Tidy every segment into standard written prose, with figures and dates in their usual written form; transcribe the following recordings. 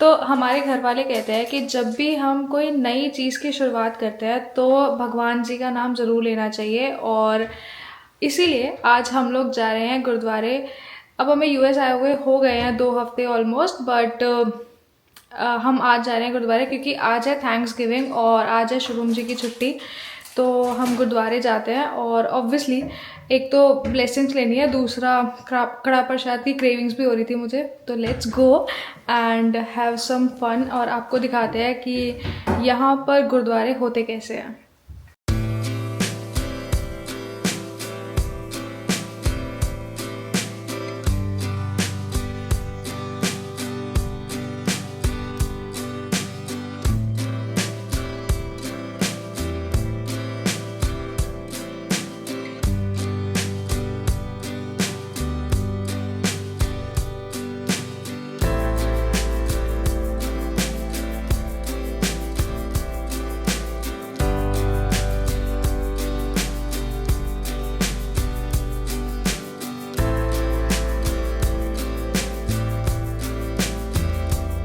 तो हमारे घर वाले कहते हैं कि जब भी हम कोई नई चीज़ की शुरुआत करते हैं तो भगवान जी का नाम ज़रूर लेना चाहिए, और इसीलिए आज हम लोग जा रहे हैं गुरुद्वारे। अब हमें यूएस आए हुए हो गए हैं 2 हफ्ते ऑलमोस्ट, बट हम आज जा रहे हैं गुरुद्वारे क्योंकि आज है थैंक्स गिविंग और आज है शुभम जी की छुट्टी। तो हम गुरुद्वारे जाते हैं और ऑब्वियसली एक तो ब्लेसिंग्स लेनी है, दूसरा कड़ा प्रसाद की क्रेविंग्स भी हो रही थी मुझे। तो let's go and have some fun, और आपको दिखाते हैं कि यहाँ पर गुरुद्वारे होते कैसे हैं।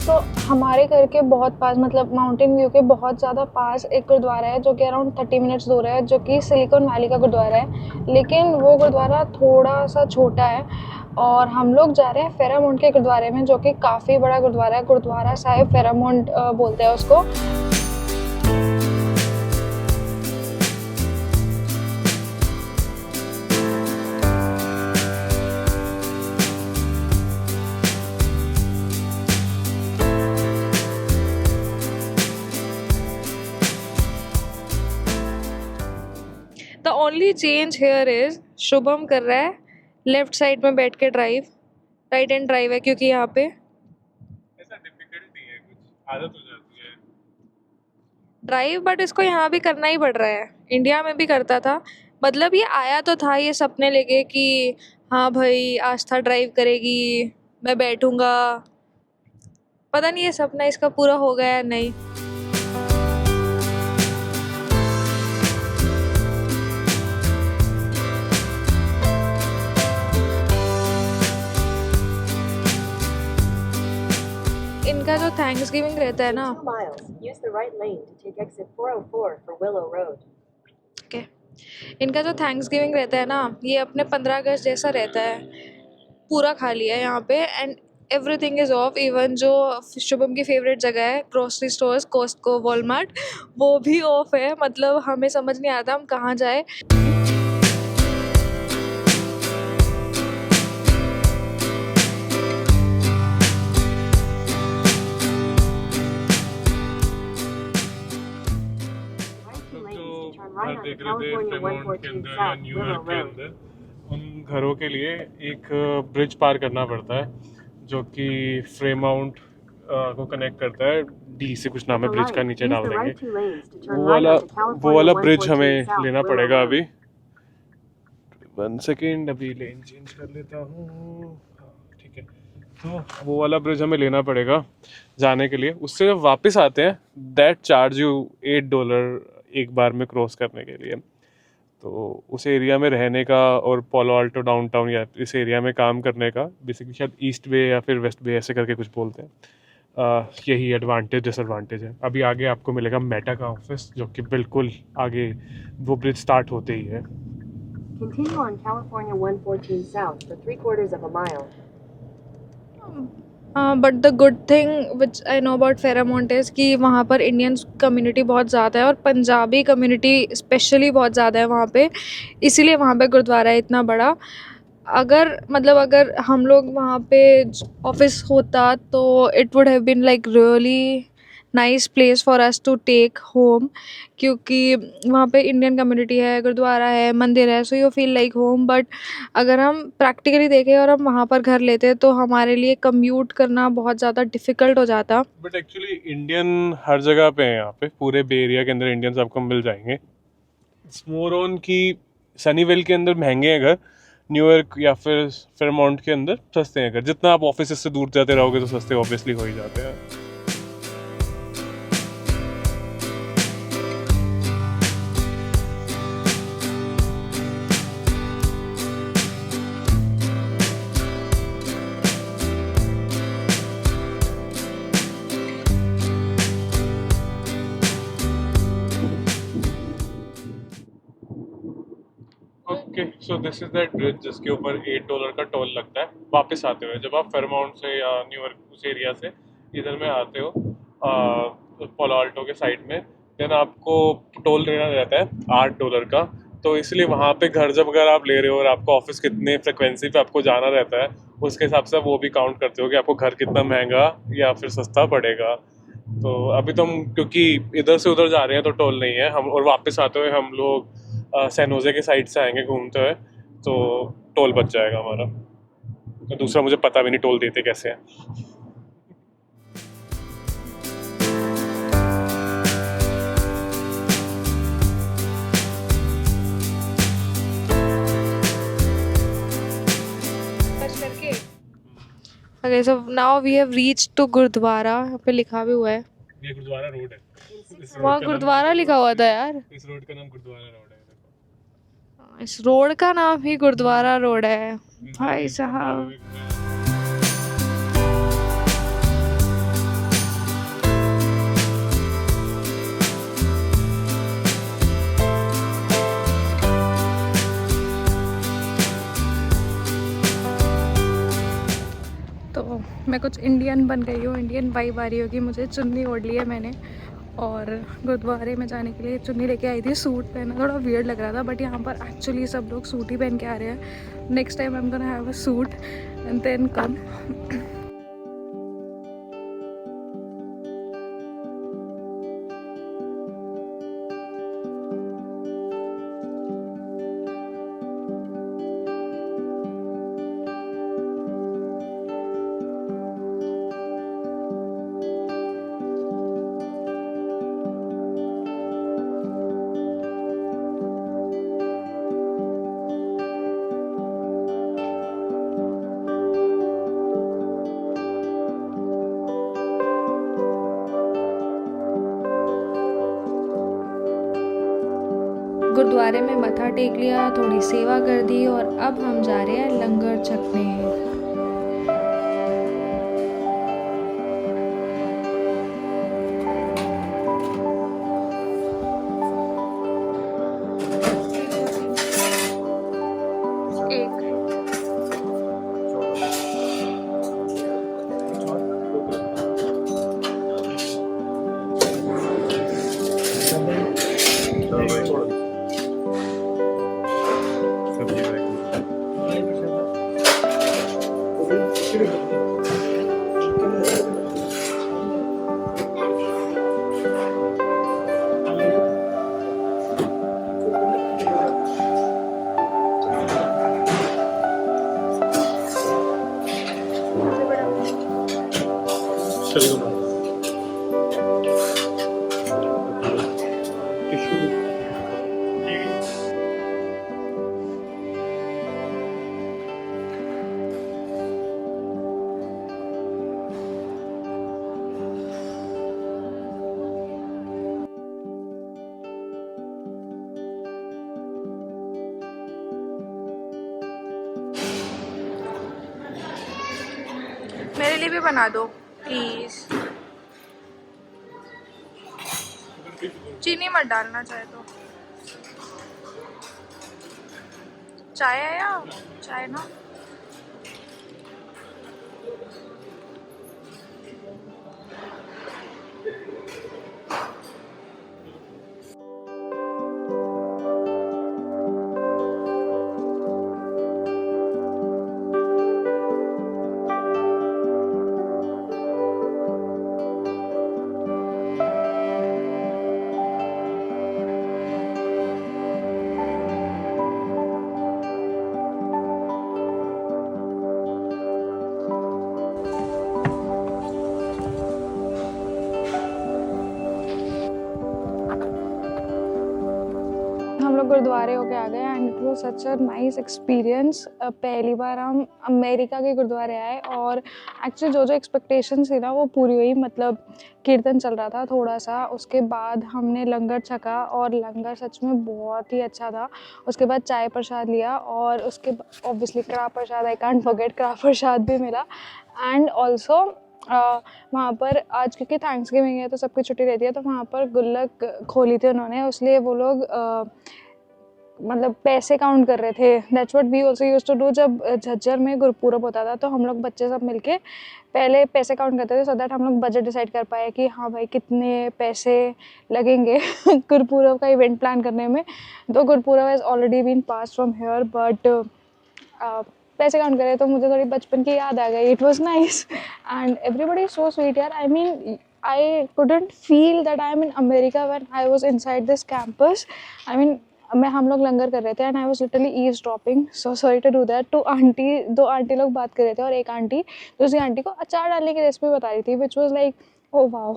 तो हमारे घर के बहुत पास, मतलब माउंटेन व्यू के बहुत ज़्यादा पास एक गुरुद्वारा है जो कि अराउंड 30 मिनट्स दूर है, जो कि सिलिकॉन वैली का गुरुद्वारा है। लेकिन वो गुरुद्वारा थोड़ा सा छोटा है और हम लोग जा रहे हैं फेरामाउंट के गुरुद्वारे में, जो कि काफ़ी बड़ा गुरुद्वारा है। गुरुद्वारा साहिब फेरामाउंट बोलते हैं उसको। The only change here is Shubham कर रहा है लेफ्ट साइड में बैठ के ड्राइव, राइट हैंड ड्राइव है क्योंकि यहाँ पे ऐसा डिफिकल्टी है, कुछ आदत हो जाती है ड्राइव, बट इसको यहाँ भी करना ही पड़ रहा है। इंडिया में भी करता था, मतलब ये आया तो था ये सपने लेके कि हाँ भाई आस्था ड्राइव करेगी, मैं बैठूंगा। पता नहीं ये सपना इसका पूरा हो गया या नहीं। इनका जो थैंक्स गिविंग रहता है ना, ओके, इनका जो थैंक्स गिविंग रहता है ना, ये अपने 15 अगस्त जैसा रहता है। पूरा खाली है यहाँ पे and everything is of. Even जो शुभम की फेवरेट जगह है ग्रोसरी स्टोर्स, कॉस्टको, वॉलमार्ट, वो भी ऑफ है। मतलब हमें समझ नहीं आता हम कहाँ जाए। घर देख रहे थे फ्रेमोंट के अंदर या न्यूयॉर्क के अंदर, उन घरों के लिए एक ब्रिज पार करना पड़ता है जो कि फ्रेमाउंट को कनेक्ट करता है। डी से कुछ नाम है ब्रिज का, नीचे डाल देंगे। वो वाला ब्रिज हमें लेना पड़ेगा अभी। 1 सेकेंड, अभी लेन चेंज कर लेता हूँ। ठीक है, तो वो वाला ब्रिज हमें लेना पड़ेगा जाने के लिए। उससे जब वापस आते हैं दैट चार्ज यू $8 एक बार में क्रॉस करने के लिए। तो उस एरिया में रहने का और पोलो आल्टो डाउनटाउन या इस एरिया में काम करने का, बेसिकली शायद ईस्ट बे या फिर वेस्ट बे ऐसे करके कुछ बोलते हैं, यही एडवांटेज डिसएडवांटेज है। अभी आगे आपको मिलेगा मेटा का ऑफिस, जो कि बिल्कुल आगे वो ब्रिज स्टार्ट होते ही है। Continue on California 114 south for 3/4 of a mile. But the good thing which I know about Fairmount is कि वहाँ पर इंडियन कम्युनिटी बहुत ज़्यादा है और पंजाबी कम्युनिटी स्पेशली बहुत ज़्यादा है वहाँ पे, इसीलिए वहाँ पे गुरुद्वारा है इतना बड़ा। अगर हम लोग वहाँ पे ऑफिस होता तो it would have been like really nice place for us to take home, क्योंकि वहाँ पे इंडियन कम्युनिटी है, गुरुद्वारा है, मंदिर है, so you feel like home. But अगर हम प्रैक्टिकली देखें और हम वहाँ पर घर लेते तो हमारे लिए कम्यूट करना बहुत ज़्यादा डिफ़िकल्ट हो जाता। बट एक्चुअली इंडियन हर जगह पे है, यहाँ पे पूरे बे एरिया के अंदर इंडियंस आपको मिल जाएंगे। इट्स मोर ऑन की सनीवेल के अंदर महंगे हैं घर, न्यूयॉर्क या फिर फेरमाउंट के अंदर सस्ते हैं घर। जितना आप ऑफिस से दूर जाते रहोगे तो सस्ते ऑब्वियसली हो ही जाते हैं। So this is that bridge जिसके ऊपर $8 का टोल लगता है वापस आते हुए। जब आप फेयरमाउंट से या न्यूयॉर्क उस एरिया से इधर में आते हो पोलो आल्टो के साइड में, देन आपको टोल देना रहता है $8 का। तो इसलिए वहाँ पे घर जब अगर आप ले रहे हो और आपको ऑफिस कितने फ्रिक्वेंसी पे आपको जाना रहता है, उसके हिसाब से वो भी काउंट करते हो कि आपको घर कितना महंगा या फिर सस्ता पड़ेगा। तो अभी तो हम क्योंकि इधर से उधर जा रहे हैं तो टोल नहीं है हम, और वापस आते हुए हम लोग सैन होजे के साइड से आएंगे घूमते हुए, तो टोल बच जाएगा हमारा। तो दूसरा मुझे पता भी नहीं टोल देते कैसे हैं। Okay, so now we have reached to gurdwara. यहाँ पे लिखा भी हुआ है, ये गुरुद्वारा रोड है। वहाँ गुरुद्वारा लिखा हुआ था यार। इस रोड का नाम गुरुद्वारा रोड है। इस रोड का नाम ही गुरुद्वारा रोड है भाई साहब। तो मैं कुछ इंडियन बन गई हूँ, इंडियन वाइब आ रही होगी मुझे। चुन्नी ओढ़ ली है मैंने और गुरुद्वारे में जाने के लिए चुन्नी लेके आई थी। सूट पहना थोड़ा वियर्ड लग रहा था, बट यहाँ पर एक्चुअली सब लोग सूट ही पहन के आ रहे हैं। Next time I am gonna have a suit and then come. गुरुद्वारे में मत्था टेक लिया, थोड़ी सेवा कर दी और अब हम जा रहे हैं लंगर छकने। मेरे लिए भी बना दो प्लीज। चीनी मत डालना चाहे तो। चाय है या चाय ना? हम लोग गुरुद्वारे होके आ गए and it was such a nice experience. पहली बार हम अमेरिका के गुरुद्वारे आए और एक्चुअली जो एक्सपेक्टेशंस थी ना वो पूरी हुई। मतलब कीर्तन चल रहा था थोड़ा सा, उसके बाद हमने लंगर छका और लंगर सच में बहुत ही अच्छा था। उसके बाद चाय प्रसाद लिया और उसके ऑब्वियसली कड़ा प्रसाद, आई कांट फॉरगेट कड़ा प्रसाद भी मिला। एंड ऑल्सो वहाँ पर आज क्योंकि थैंक्सगिविंग है तो सबकी छुट्टी रहती है, तो वहाँ पर गुल्लक खोली थी उन्होंने, इसलिए वो लोग मतलब पैसे काउंट कर रहे थे। That's what we also used to do. जब झज्जर में गुरपूरब होता था तो हम लोग बच्चे सब मिलके पहले पैसे काउंट करते थे, सो दैट हम लोग बजट डिसाइड कर पाए कि हाँ भाई कितने पैसे लगेंगे गुरपूरब का इवेंट प्लान करने में। तो Gurpurab has already been pass from here, but पैसे काउंट करे तो मुझे थोड़ी बचपन की याद आ गई। It was nice and everybody is so sweet यार। I mean I couldn't feel that I am in America when I was inside this campus. I mean हम लोग लंगर कर रहे थे and I was literally eavesdropping, so sorry to do that. दो aunty लोग बात कर रहे थे और एक आंटी दूसरी आंटी को अचार डालने की रेसिपी बता रही थी, which was like oh wow.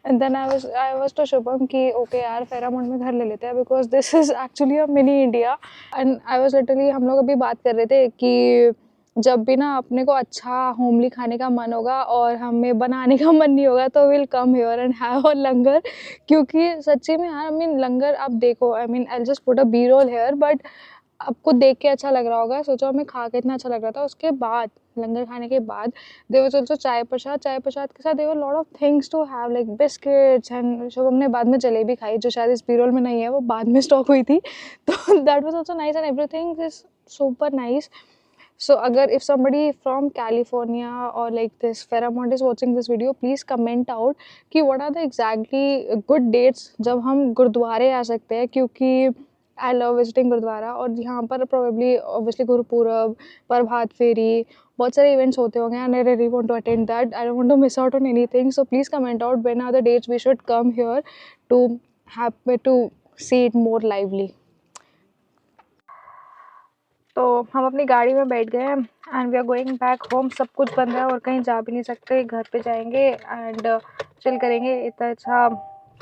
And then I was to Shubham कि ओके यार फेरामोंट में घर ले लेते हैं because this is actually a mini India. And I was literally, हम लोग अभी बात कर रहे थे कि जब भी ना अपने को अच्छा होमली खाने का मन होगा और हमें बनाने का मन नहीं होगा तो will come here and have a langar. क्योंकि सच्ची में यार आई मीन लंगर आप देखो, I mean I just put a B roll here, but आपको देख के अच्छा लग रहा होगा, सोचो हमें खा के इतना अच्छा लग रहा था। उसके बाद लंगर खाने के बाद देयर वाज आल्सो चाय प्रसाद के साथ there were lot of things to have like biscuits and सब। हमने बाद में जलेबी खाई जो शायद इस बी-रोल में नहीं है, वो बाद में स्टॉक हुई थी। तो that was also nice and everything is super nice. So agar if somebody from California or like this Fairmont is watching this video, please comment out कि what are the exactly good dates जब हम गुरुद्वारे आ सकते हैं, क्योंकि I love visiting gurdwara. और यहाँ पर probably obviously गुरुपूरब, प्रभात फेरी, बहुत सारे events होते होंगे and I really want to attend that. I don't want to miss out on anything. So please comment out when are the dates we should come here to to see it more lively. तो हम अपनी गाड़ी में बैठ गए हैं and we are going back home. सब कुछ बंद है और कहीं जा भी नहीं सकते। घर पे जाएंगे एंड चिल करेंगे। इतना अच्छा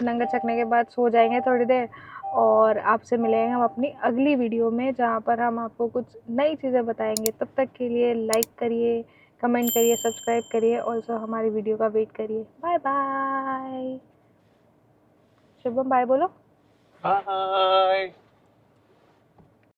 लंगर छकने के बाद सो जाएंगे थोड़ी देर और आपसे मिलेंगे हम अपनी अगली वीडियो में, जहाँ पर हम आपको कुछ नई चीज़ें बताएंगे। तब तक के लिए लाइक करिए, कमेंट करिए, सब्सक्राइब करिए, ऑल्सो हमारी वीडियो का वेट करिए। Bye bye. शुभम बाय बोलो। बाय।